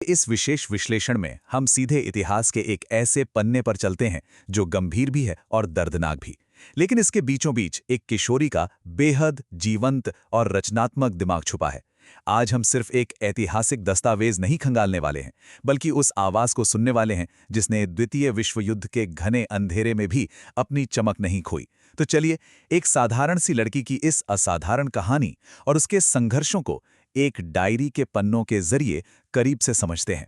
इस विशेष विश्लेषण में हम सीधे इतिहास के एक ऐसे पन्ने पर चलते हैं जो गंभीर भी है और दर्दनाक भी, लेकिन इसके बीचों बीच एक किशोरी का बेहद जीवंत और रचनात्मक दिमाग छुपा है। आज हम सिर्फ एक ऐतिहासिक दस्तावेज नहीं खंगालने वाले हैं, बल्कि उस आवाज को सुनने वाले हैं जिसने द्वितीय विश्व युद्ध के घने अंधेरे में भी अपनी चमक नहीं खोई। तो चलिए, एक साधारण सी लड़की की इस असाधारण कहानी और उसके संघर्षों को एक डायरी के पन्नों के जरिए करीब से समझते हैं।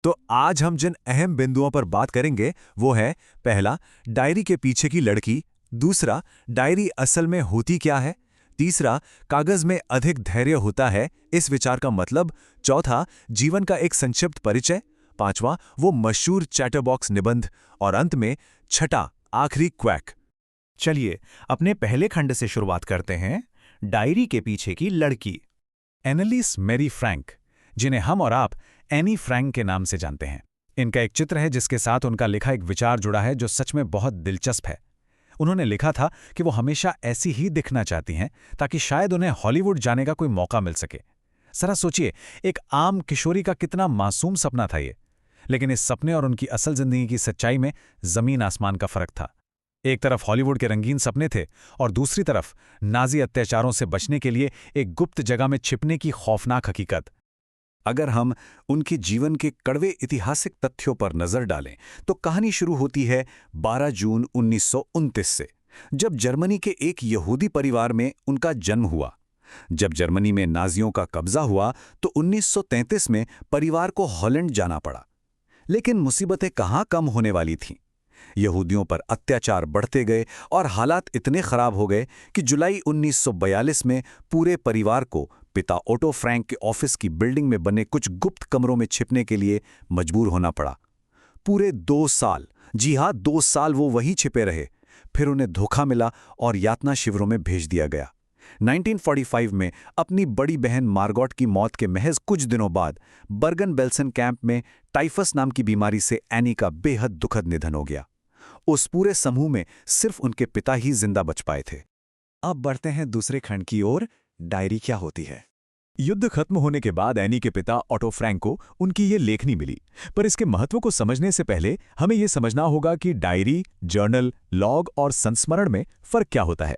तो आज हम जिन अहम बिंदुओं पर बात करेंगे वो है, पहला, डायरी के पीछे की लड़की। दूसरा, डायरी असल में होती क्या है। तीसरा, कागज में अधिक धैर्य होता है, इस विचार का मतलब। चौथा, जीवन का एक संक्षिप्त परिचय। पांचवां, वो मशहूर चैटरबॉक्स निबंध। और अंत में छठा, आखिरी क्वैक। चलिए अपने पहले खंड से शुरुआत करते हैं, डायरी के पीछे की लड़की। एनालिस मैरी फ्रैंक, जिन्हें हम और आप एनी फ्रैंक के नाम से जानते हैं। इनका एक चित्र है जिसके साथ उनका लिखा एक विचार जुड़ा है जो सच में बहुत दिलचस्प है। उन्होंने लिखा था कि वो हमेशा ऐसी ही दिखना चाहती हैं ताकि शायद उन्हें हॉलीवुड जाने का कोई मौका मिल सके। जरा सोचिए, एक आम किशोरी का कितना मासूम सपना था ये। लेकिन इस सपने और उनकी असल जिंदगी की सच्चाई में जमीन आसमान का फर्क था। एक तरफ हॉलीवुड के रंगीन सपने थे और दूसरी तरफ नाजी अत्याचारों से बचने के लिए एक गुप्त जगह में छिपने की खौफनाक हकीकत। अगर हम उनके जीवन के कड़वे ऐतिहासिक तथ्यों पर नजर डालें तो कहानी शुरू होती है 12 जून 1929 से, जब जर्मनी के एक यहूदी परिवार में उनका जन्म हुआ। जब जर्मनी में नाजियों का कब्जा हुआ तो 1933 में परिवार को हॉलैंड जाना पड़ा। लेकिन मुसीबतें कहाँ कम होने वाली थीं। यहूदियों पर अत्याचार बढ़ते गए और हालात इतने खराब हो गए कि जुलाई 1942 में पूरे परिवार को पिता ओटो फ्रैंक के ऑफिस की बिल्डिंग में बने कुछ गुप्त कमरों में छिपने के लिए मजबूर होना पड़ा। पूरे 2 साल, जी हां 2 साल वो वहीं छिपे रहे। फिर उन्हें धोखा मिला और यातना शिविरों में भेज दिया गया। 1945 में अपनी बड़ी बहन मार्गोट की मौत के महज कुछ दिनों बाद बर्गन बेल्सन कैंप में टाइफस नाम की बीमारी से एनी का बेहद दुखद निधन हो गया। उस पूरे समूह में सिर्फ उनके पिता ही जिंदा बच पाए थे। अब बढ़ते हैं दूसरे खंड की ओर, डायरी क्या होती है। युद्ध खत्म होने के बाद एनी के पिता ऑटो फ्रैंक को उनकी ये लेखनी मिली। पर इसके महत्व को समझने से पहले हमें यह समझना होगा कि डायरी, जर्नल, लॉग और संस्मरण में फर्क क्या होता है।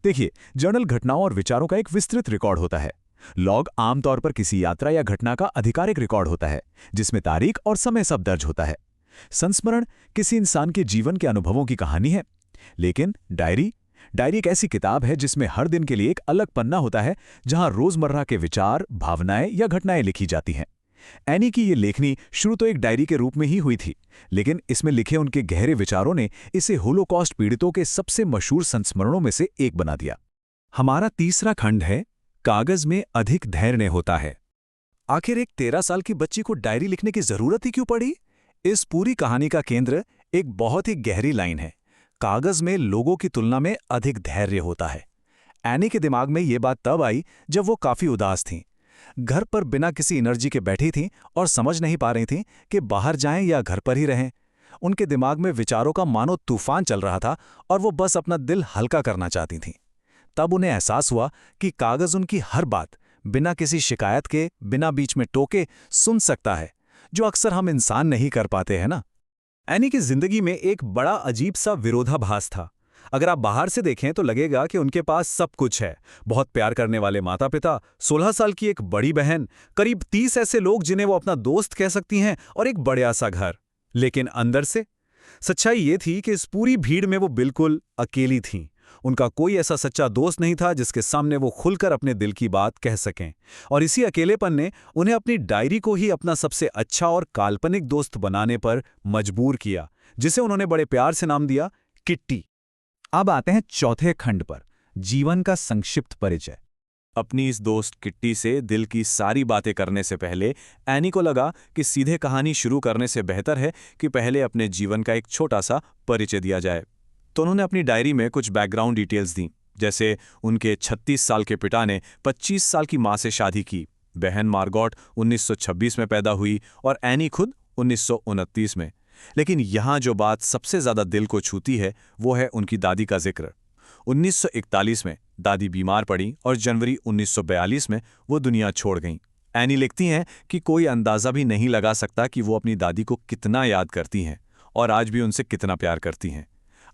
देखिए, जर्नल घटनाओं और विचारों का एक विस्तृत रिकॉर्ड होता है। लॉग आमतौर पर किसी यात्रा या घटना का आधिकारिक रिकॉर्ड होता है जिसमें तारीख और समय सब दर्ज होता है। संस्मरण किसी इंसान के जीवन के अनुभवों की कहानी है। लेकिन डायरी एक ऐसी किताब है जिसमें हर दिन के लिए एक अलग पन्ना होता है, जहां रोजमर्रा के विचार, भावनाएं या घटनाएं लिखी जाती हैं। एनी की ये लेखनी शुरू तो एक डायरी के रूप में ही हुई थी, लेकिन इसमें लिखे उनके गहरे विचारों ने इसे होलोकॉस्ट पीड़ितों के सबसे मशहूर संस्मरणों में से एक बना दिया। हमारा तीसरा खंड है, कागज में अधिक धैर्य होता है। आखिर एक 13 साल की बच्ची को डायरी लिखने की जरूरत ही क्यों पड़ी? इस पूरी कहानी का केंद्र एक बहुत ही गहरी लाइन है, कागज में लोगों की तुलना में अधिक धैर्य होता है। एनी के दिमाग में ये बात तब आई जब वो काफी उदास थीं। घर पर बिना किसी एनर्जी के बैठी थीं और समझ नहीं पा रही थीं कि बाहर जाएं या घर पर ही रहें। उनके दिमाग में विचारों का मानो तूफान चल रहा था और वो बस अपना दिल हल्का करना चाहती थीं। तब उन्हें एहसास हुआ कि कागज उनकी हर बात बिना किसी शिकायत के, बिना बीच में टोके सुन सकता है, जो अक्सर हम इंसान नहीं कर पाते हैं ना। एनी की जिंदगी में एक बड़ा अजीब सा विरोधाभास था। अगर आप बाहर से देखें तो लगेगा कि उनके पास सब कुछ है, बहुत प्यार करने वाले माता पिता, 16 साल की एक बड़ी बहन, करीब 30 ऐसे लोग जिन्हें वो अपना दोस्त कह सकती हैं, और एक बड़ा सा घर। लेकिन अंदर से सच्चाई ये थी कि इस पूरी भीड़ में वो बिल्कुल अकेली थीं। उनका कोई ऐसा सच्चा दोस्त नहीं था जिसके सामने वो खुलकर अपने दिल की बात कह सकें। और इसी अकेलेपन ने उन्हें अपनी डायरी को ही अपना सबसे अच्छा और काल्पनिक दोस्त बनाने पर मजबूर किया, जिसे उन्होंने बड़े प्यार से नाम दिया किट्टी। अब आते हैं चौथे खंड पर, जीवन का संक्षिप्त परिचय। अपनी इस दोस्त किट्टी से दिल की सारी बातें करने से पहले एनी को लगा कि सीधे कहानी शुरू करने से बेहतर है कि पहले अपने जीवन का एक छोटा सा परिचय दिया जाए। तो उन्होंने अपनी डायरी में कुछ बैकग्राउंड डिटेल्स दी, जैसे उनके 36 साल के पिता ने 25 साल की मां से शादी की, बहन मार्गोट 1926 में पैदा हुई और एनी खुद 1929 में। लेकिन यहाँ जो बात सबसे ज्यादा दिल को छूती है वो है उनकी दादी का जिक्र। 1941 में दादी बीमार पड़ी और जनवरी 1942 में वो दुनिया छोड़ गईं। एनी लिखती हैं कि कोई अंदाज़ा भी नहीं लगा सकता कि वो अपनी दादी को कितना याद करती हैं और आज भी उनसे कितना प्यार करती हैं।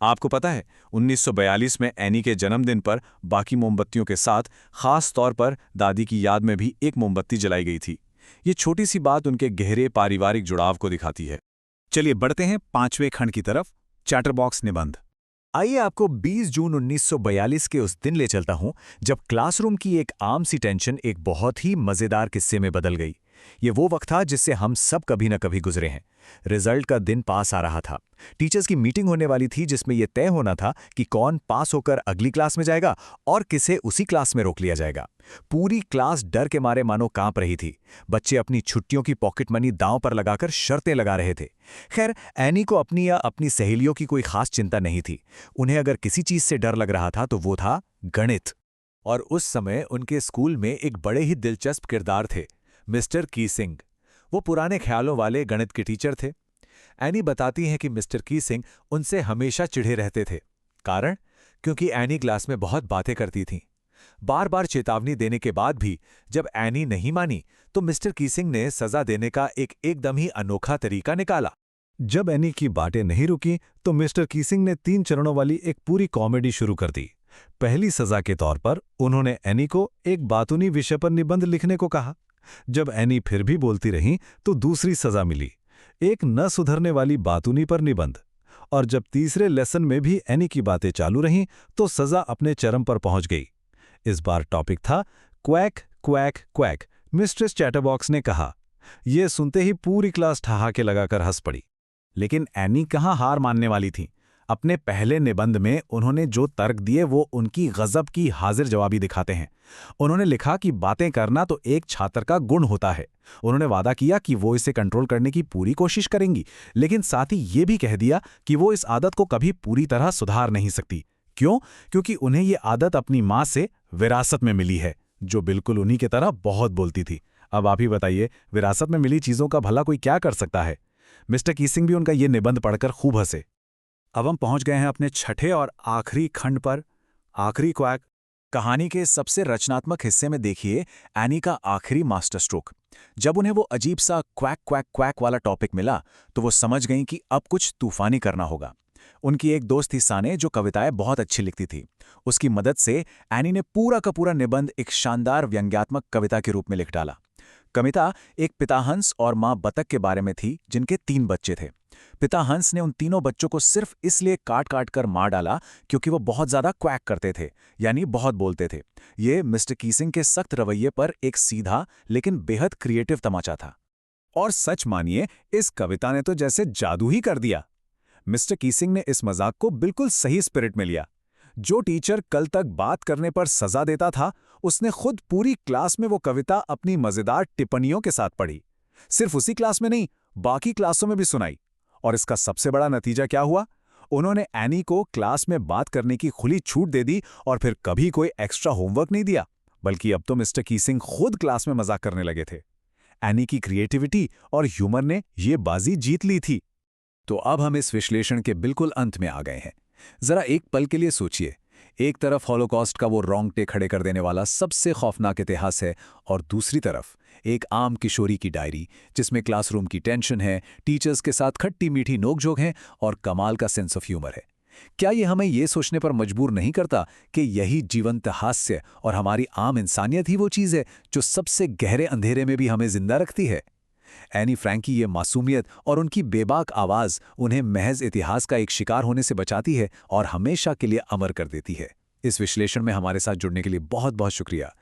आपको पता है 1942 में एनी के जन्मदिन पर बाकी मोमबत्तियों के साथ खास तौर पर दादी की याद में भी एक मोमबत्ती जलाई गई थी। ये छोटी सी बात उनके गहरे पारिवारिक जुड़ाव को दिखाती है। चलिए बढ़ते हैं 5वें खंड की तरफ, चैटरबॉक्स निबंध। आइए आपको 20 जून 1942 के उस दिन ले चलता हूं जब क्लासरूम की एक आम सी टेंशन एक बहुत ही मजेदार किस्से में बदल गई। ये वो वक्त था जिससे हम सब कभी न कभी गुजरे हैं। रिजल्ट का दिन पास आ रहा था। टीचर्स की मीटिंग होने वाली थी जिसमें यह तय होना था कि कौन पास होकर अगली क्लास में जाएगा और किसे उसी क्लास में रोक लिया जाएगा। पूरी क्लास डर के मारे मानो कांप रही थी। बच्चे अपनी छुट्टियों की पॉकेट मनी दांव पर लगाकर शर्तें लगा रहे थे। खैर, एनी को अपनी या अपनी सहेलियों की कोई खास चिंता नहीं थी। उन्हें अगर किसी चीज से डर लग रहा था तो वो था गणित। और उस समय उनके स्कूल में एक बड़े ही दिलचस्प किरदार थे, मिस्टर कीसिंग। वो पुराने ख्यालों वाले गणित के टीचर थे। एनी बताती हैं कि मिस्टर कीसिंग उनसे हमेशा चिढ़े रहते थे। कारण? क्योंकि एनी क्लास में बहुत बातें करती थीं। बार बार चेतावनी देने के बाद भी जब एनी नहीं मानी तो मिस्टर कीसिंग ने सजा देने का एकदम ही अनोखा तरीका निकाला। जब एनी की बातें नहीं रुकी तो मिस्टर कीसिंग ने 3 चरणों वाली एक पूरी कॉमेडी शुरू कर दी। पहली सजा के तौर पर उन्होंने एनी को एक बातूनी विषय पर निबंध लिखने को कहा। जब एनी फिर भी बोलती रही तो दूसरी सजा मिली, एक न सुधरने वाली बातूनी पर निबंध। और जब तीसरे लेसन में भी एनी की बातें चालू रहीं तो सजा अपने चरम पर पहुंच गई। इस बार टॉपिक था quack quack quack. Mistress chatterbox ने कहा। यह सुनते ही पूरी क्लास ठहाके लगाकर हंस पड़ी। लेकिन एनी कहाँ हार मानने वाली थी। अपने पहले निबंध में उन्होंने जो तर्क दिए वो उनकी गजब की हाजिर जवाबी दिखाते हैं। उन्होंने लिखा कि बातें करना तो एक छात्र का गुण होता है। उन्होंने वादा किया कि वो इसे कंट्रोल करने की पूरी कोशिश करेंगी, लेकिन साथ ही ये भी कह दिया कि वो इस आदत को कभी पूरी तरह सुधार नहीं सकती। क्यों? क्योंकि उन्हें ये आदत अपनी माँ से विरासत में मिली है, जो बिल्कुल उन्हीं की तरह बहुत बोलती थी। अब आप ही बताइए, विरासत में मिली चीज़ों का भला कोई क्या कर सकता है? मिस्टर कीसिंग भी उनका ये निबंध पढ़कर खूब हंसे। अब हम पहुंच गए हैं अपने छठे और आखिरी खंड पर, आखिरी क्वैक। कहानी के सबसे रचनात्मक हिस्से में देखिए एनी का आखिरी मास्टर स्ट्रोक। जब उन्हें वो अजीब सा क्वैक क्वैक क्वैक वाला टॉपिक मिला तो वो समझ गईं कि अब कुछ तूफानी करना होगा। उनकी एक दोस्त थी साने, जो कविताएं बहुत अच्छी लिखती थी। उसकी मदद से एनी ने पूरा का पूरा निबंध एक शानदार व्यंग्यात्मक कविता के रूप में लिख डाला। कविता एक पिता हंस और माँ बतख के बारे में थी, जिनके 3 बच्चे थे। पिता हंस ने उन तीनों बच्चों को सिर्फ इसलिए काट काट कर मार डाला क्योंकि वो बहुत ज्यादा क्वैक करते थे, यानी बहुत बोलते थे। ये मिस्टर कीसिंग के सख्त रवैये पर एक सीधा लेकिन बेहद क्रिएटिव तमाचा था। और सच मानिए, इस कविता ने तो जैसे जादू ही कर दिया। मिस्टर कीसिंग ने इस मजाक को बिल्कुल सही स्पिरिट में लिया। जो टीचर कल तक बात करने पर सजा देता था, उसने खुद पूरी क्लास में वो कविता अपनी मजेदार टिप्पणियों के साथ पढ़ी। सिर्फ उसी क्लास में नहीं, बाकी क्लासों में भी सुनाई। और इसका सबसे बड़ा नतीजा क्या हुआ? उन्होंने एनी को क्लास में बात करने की खुली छूट दे दी और फिर कभी कोई एक्स्ट्रा होमवर्क नहीं दिया, बल्कि अब तो मिस्टर कीसिंग खुद क्लास में मजाक करने लगे थे। एनी की क्रिएटिविटी और ह्यूमर ने ये बाजी जीत ली थी। तो अब हम इस विश्लेषण के बिल्कुल अंत में आ गए हैं। जरा एक पल के लिए सोचिए, एक तरफ हॉलोकॉस्ट का वो रोंगटे खड़े कर देने वाला सबसे खौफनाक इतिहास है, और दूसरी तरफ एक आम किशोरी की डायरी जिसमें क्लासरूम की टेंशन है, टीचर्स के साथ खट्टी मीठी नोकझोंक है और कमाल का सेंस ऑफ ह्यूमर है। क्या ये हमें ये सोचने पर मजबूर नहीं करता कि यही जीवंत हास्य और हमारी आम इंसानियत ही वो चीज़ है जो सबसे गहरे अंधेरे में भी हमें जिंदा रखती है? एनी फ्रैंक की ये मासूमियत और उनकी बेबाक आवाज़ उन्हें महज इतिहास का एक शिकार होने से बचाती है और हमेशा के लिए अमर कर देती है। इस विश्लेषण में हमारे साथ जुड़ने के लिए बहुत बहुत शुक्रिया।